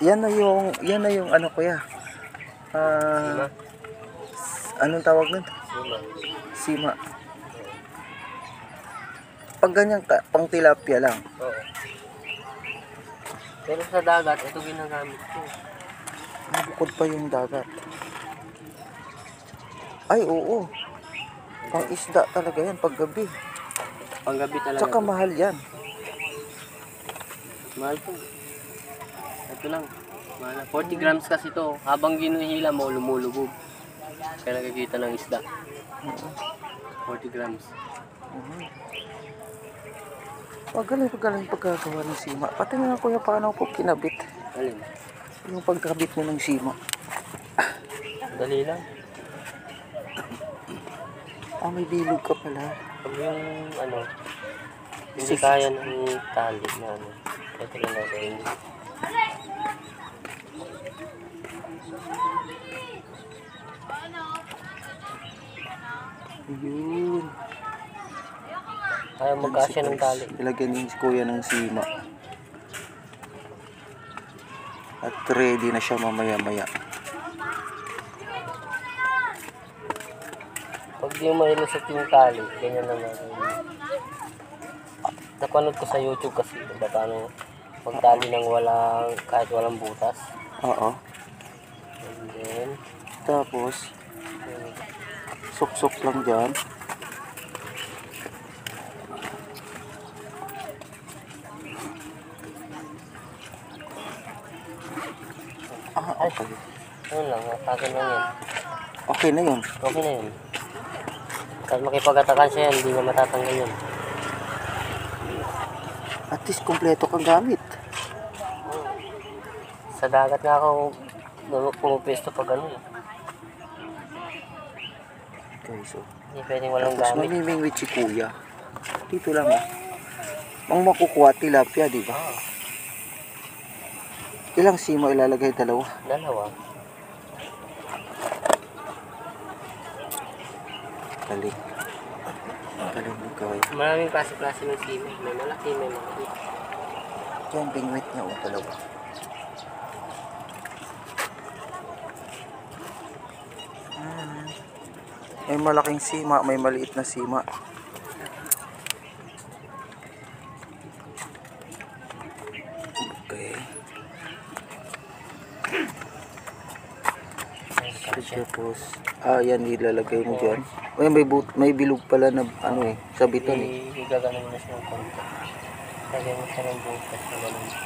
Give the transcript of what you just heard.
Yan na yung ano kuya. Sima. Anong tawag nun? Sima. Sima. Pag ganyan ka, pang tilapia lang. Oo. Pero sa dagat, ito ginagamit ko. Bukod pa yung dagat. Ay, oo. Pang isda talaga yan pag gabi. Panggabi talaga. Tsaka mahal yan. Mahal po. Ito lang. Mahal. 40 grams kasi ito. Habang ginuhila mo, lumulubog. Kaya nakikita ng isda. 40 grams. Magaling pagkagawa ng sima. Pati nga kuya, paano ko kinabit? Alin? Yung pagkabit mo ng sima. Dali lang. May bilog ka pala. Pag yung ano, hindi kaya ng tali na ano. Ito lang natin. Yun. Kaya magkasya ng tali. Ilagyan din si kuya ng sima. At ready na siya mamaya-maya. Pag di mo mailusot yung tali, ganyan naman. Napanood ko sa YouTube kasi kung paano magtali ng kahit walang butas. Oo. And then, Tapos, suksok lang dyan. Okay. yun lang, akin lang yan. Okay na yun. Okay na yun. Kahit makipag-atakan siya yan, hindi na matatanggal yun. At least kompleto kang gamit. Sa dagat nga ako pumipesto pag ano eh. Okay, so. Hindi pwedeng walang Tapos gamit. mamimingwit si kuya. Dito lang Ang makukuha tilapia, di ba? Ilang sima ilalagay? Dalawa? Dalawa. Galing. Galing mo kaway. Maraming klase-klase ng sima. May malaki, may malaki. Diyan, bingwit niya o dalawa. May malaking sima, may maliit na sima. Okay. Tapos, yan ilalagay mo dyan. May bilog pala na ano sabitan eh. Igagano mo na siya ng konti. Lagyan mo siya ng butas na ganun.